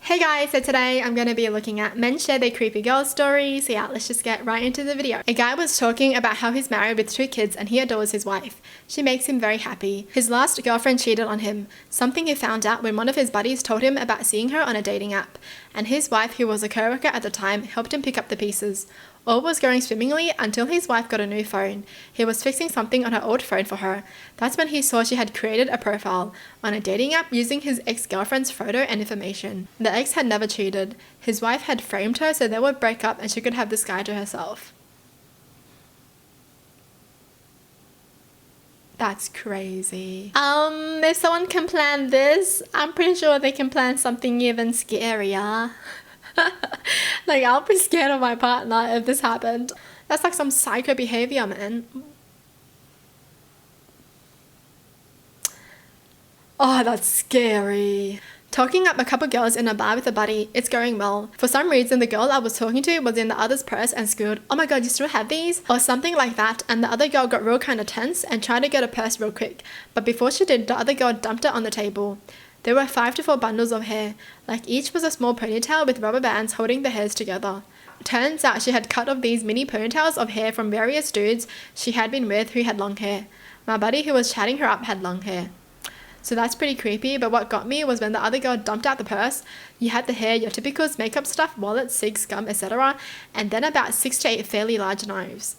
Hey guys, so today I'm going to be looking at men share their creepy girl stories. So yeah, let's just get right into the video. A guy was talking about how he's married with 2 kids and he adores his wife. She makes him very happy. His last girlfriend cheated on him, something he found out when one of his buddies told him about seeing her on a dating app. And his wife, who was a co-worker at the time, helped him pick up the pieces. All was going swimmingly until his wife got a new phone. He was fixing something on her old phone for her. That's when he saw she had created a profile on a dating app using his ex-girlfriend's photo and information. The ex had never cheated. His wife had framed her so they would break up and she could have this guy to herself. That's crazy. If someone can plan this, I'm pretty sure they can plan something even scarier. Like, I'll be scared of my partner if this happened. That's like some psycho behavior, man. Oh, that's scary. Talking up a couple girls in a bar with a buddy, it's going well. For some reason, the girl I was talking to was in the other's purse and squealed, "Oh my god, you still have these?" Or something like that, and the other girl got real kind of tense and tried to get a purse real quick. But before she did, the other girl dumped it on the table. There were 5 to 4 bundles of hair, like each was a small ponytail with rubber bands holding the hairs together. Turns out she had cut off these mini ponytails of hair from various dudes she had been with who had long hair. My buddy who was chatting her up had long hair. So that's pretty creepy, but what got me was when the other girl dumped out the purse, you had the hair, your typicals, makeup stuff, wallets, cigs, gum, etc. And then about 6 to 8 fairly large knives.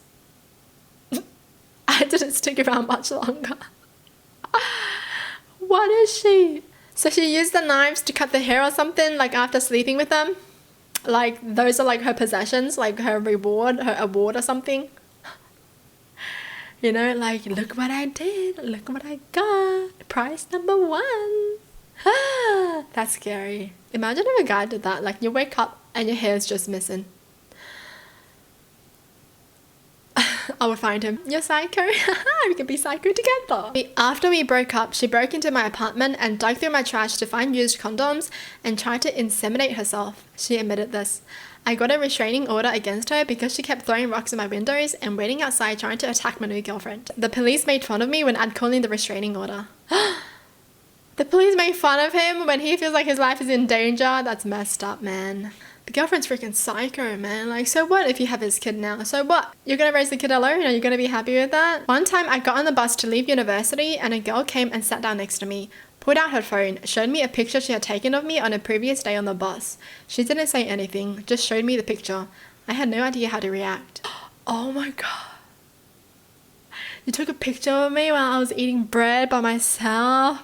I didn't stick around much longer. What is she? So she used the knives to cut the hair or something, like after sleeping with them? Like, those are like her possessions, like her reward, her award or something? You know, like, look what I did, look what I got, prize number 1. That's scary. Imagine if a guy did that, like you wake up and your hair's just missing. I would find him. You're psycho? We can be psycho together. After we broke up, she broke into my apartment and dug through my trash to find used condoms and tried to inseminate herself. She admitted this. I got a restraining order against her because she kept throwing rocks in my windows and waiting outside trying to attack my new girlfriend. The police made fun of me when I'd call in the restraining order. The police made fun of him when he feels like his life is in danger? That's messed up, man. The girlfriend's freaking psycho, man. Like, so what if you have his kid now? So what? You're gonna raise the kid alone? Are you gonna be happy with that? One time I got on the bus to leave university and a girl came and sat down next to me, pulled out her phone, showed me a picture she had taken of me on a previous day on the bus. She didn't say anything, just showed me the picture. I had no idea how to react. Oh my god. You took a picture of me while I was eating bread by myself?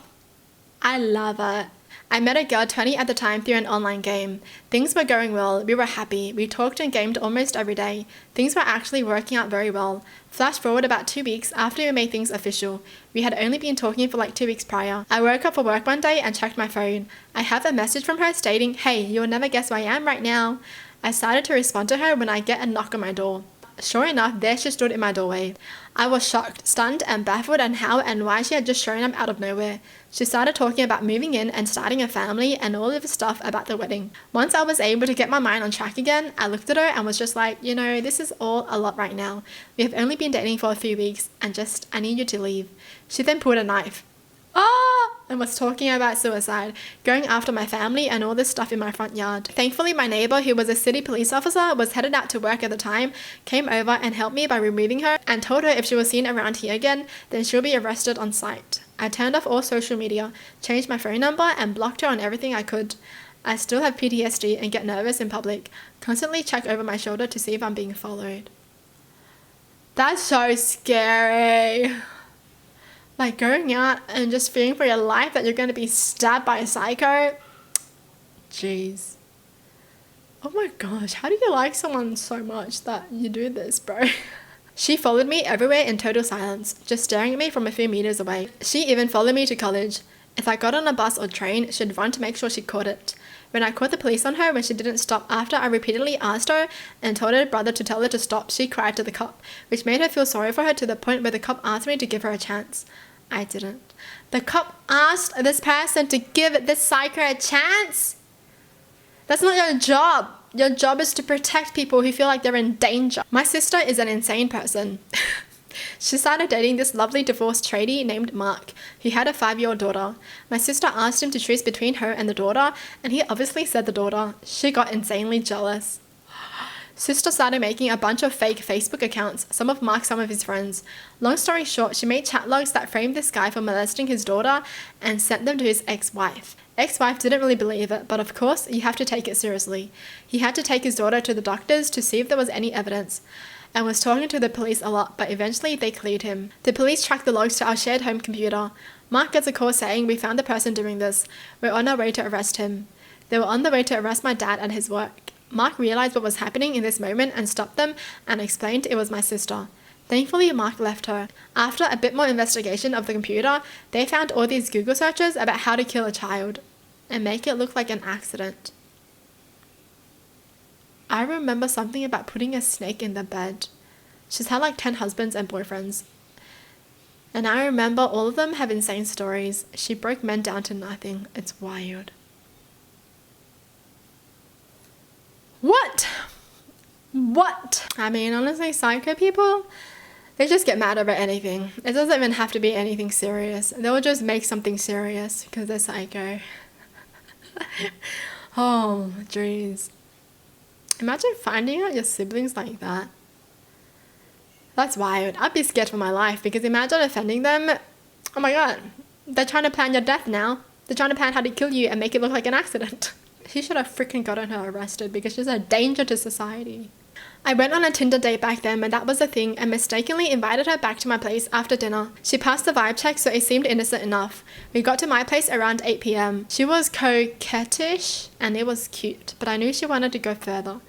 I love it. I met a girl 20 at the time through an online game. Things were going well, we were happy, we talked and gamed almost every day. Things were actually working out very well. Flash forward about 2 weeks after we made things official. We had only been talking for like 2 weeks prior. I woke up for work one day and checked my phone. I have a message from her stating, "Hey, you'll never guess where I am right now." I started to respond to her when I get a knock on my door. Sure enough, there she stood in my doorway. I was shocked, stunned, and baffled on how and why she had just shown up out of nowhere. She started talking about moving in and starting a family and all of the stuff about the wedding. Once I was able to get my mind on track again, I looked at her and was just like, you know, this is all a lot right now. We have only been dating for a few weeks and I need you to leave. She then pulled a knife. And was talking about suicide, going after my family and all this stuff in my front yard. Thankfully, my neighbor, who was a city police officer, was headed out to work at the time, came over and helped me by removing her and told her if she was seen around here again, then she'll be arrested on sight. I turned off all social media, changed my phone number and blocked her on everything I could. I still have PTSD and get nervous in public, constantly check over my shoulder to see if I'm being followed. That's so scary. Like, going out and just fearing for your life that you're going to be stabbed by a psycho. Jeez. Oh my gosh, how do you like someone so much that you do this, bro? She followed me everywhere in total silence, just staring at me from a few meters away. She even followed me to college. If I got on a bus or train, she'd run to make sure she caught it. When I caught the police on her when she didn't stop after I repeatedly asked her and told her brother to tell her to stop, she cried to the cop, which made her feel sorry for her to the point where the cop asked me to give her a chance. I didn't. The cop asked this person to give this psycho a chance? That's not your job. Your job is to protect people who feel like they're in danger. My sister is an insane person. She started dating this lovely divorced tradie named Mark, who had a 5-year-old daughter. My sister asked him to choose between her and the daughter, and he obviously said the daughter. She got insanely jealous. Sister started making a bunch of fake Facebook accounts, some of Mark, some of his friends. Long story short, she made chat logs that framed this guy for molesting his daughter and sent them to his ex-wife. Ex-wife didn't really believe it, but of course, you have to take it seriously. He had to take his daughter to the doctors to see if there was any evidence, and was talking to the police a lot, but eventually they cleared him. The police tracked the logs to our shared home computer. Mark gets a call saying, "We found the person doing this. We're on our way to arrest him." They were on the way to arrest my dad at his work. Mark realized what was happening in this moment and stopped them and explained it was my sister. Thankfully, Mark left her. After a bit more investigation of the computer, they found all these Google searches about how to kill a child and make it look like an accident. I remember something about putting a snake in the bed. She's had like 10 husbands and boyfriends. And I remember all of them have insane stories. She broke men down to nothing. It's wild. What? I mean, honestly, psycho people, they just get mad over anything. It doesn't even have to be anything serious. They'll just make something serious because they're psycho. Oh, jeez. Imagine finding out your siblings like that. That's wild. I'd be scared for my life because imagine offending them. Oh my god. They're trying to plan your death now. They're trying to plan how to kill you and make it look like an accident. He should have freaking gotten her arrested because she's a danger to society. I went on a Tinder date back then when that was a thing and mistakenly invited her back to my place after dinner. She passed the vibe check, so it seemed innocent enough. We got to my place around 8 p.m. She was coquettish and it was cute, but I knew she wanted to go further.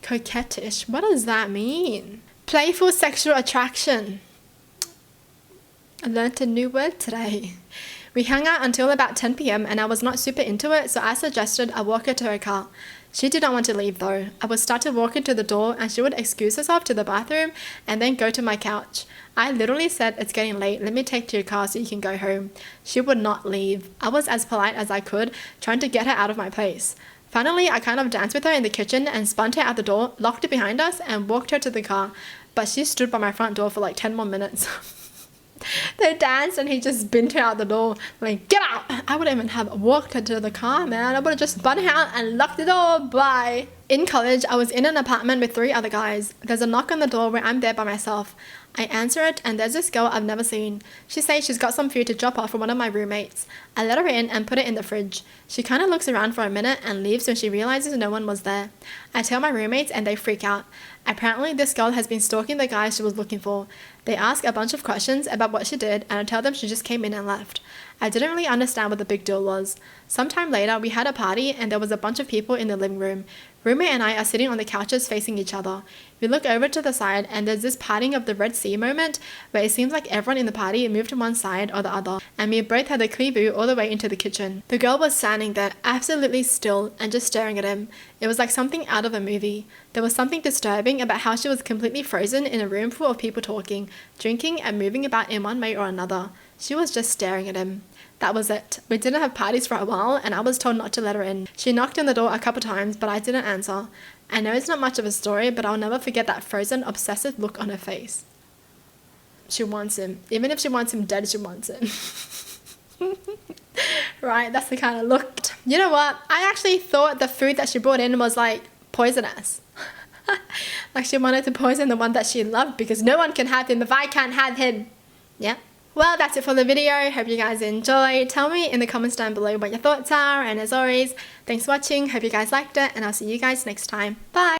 Coquettish, what does that mean? Playful sexual attraction. I learned a new word today. We hung out until about 10 p.m. and I was not super into it, so I suggested I walk her to her car. She did not want to leave though. I would start to walk into the door and she would excuse herself to the bathroom and then go to my couch. I literally said, "It's getting late, let me take to your car so you can go home." She would not leave. I was as polite as I could, trying to get her out of my place. Finally, I kind of danced with her in the kitchen and spun her out the door, locked it behind us and walked her to the car. But she stood by my front door for like 10 more minutes. They danced and he just binned her out the door, like, "Get out!" I wouldn't even have walked her to the car, man. I would have just spun her out and locked the door. Bye. In college, I was in an apartment with 3 other guys. There's a knock on the door where I'm there by myself. I answer it and there's this girl I've never seen. She says she's got some food to drop off for one of my roommates. I let her in and put it in the fridge. She kind of looks around for a minute and leaves when she realizes no one was there. I tell my roommates and they freak out. Apparently, this girl has been stalking the guy she was looking for. They ask a bunch of questions about what she did and I tell them she just came in and left. I didn't really understand what the big deal was. Sometime later, we had a party and there was a bunch of people in the living room. Roommate and I are sitting on the couches facing each other. We look over to the side and there's this parting of the Red Sea moment where it seems like everyone in the party moved to one side or the other and we both had the clear view all the way into the kitchen. The girl was standing there absolutely still and just staring at him. It was like something out of a movie. There was something disturbing about how she was completely frozen in a room full of people talking, drinking and moving about in one way or another. She was just staring at him. That was it. We didn't have parties for a while and I was told not to let her in. She knocked on the door a couple times but I didn't answer. I know it's not much of a story, but I'll never forget that frozen, obsessive look on her face. She wants him. Even if she wants him dead, she wants him. Right, that's the kind of look. You know what? I actually thought the food that she brought in was like poisonous. Like she wanted to poison the one that she loved because no one can have him if I can't have him. Yeah. Well, that's it for the video. Hope you guys enjoyed. Tell me in the comments down below what your thoughts are. And as always, thanks for watching. Hope you guys liked it. And I'll see you guys next time. Bye.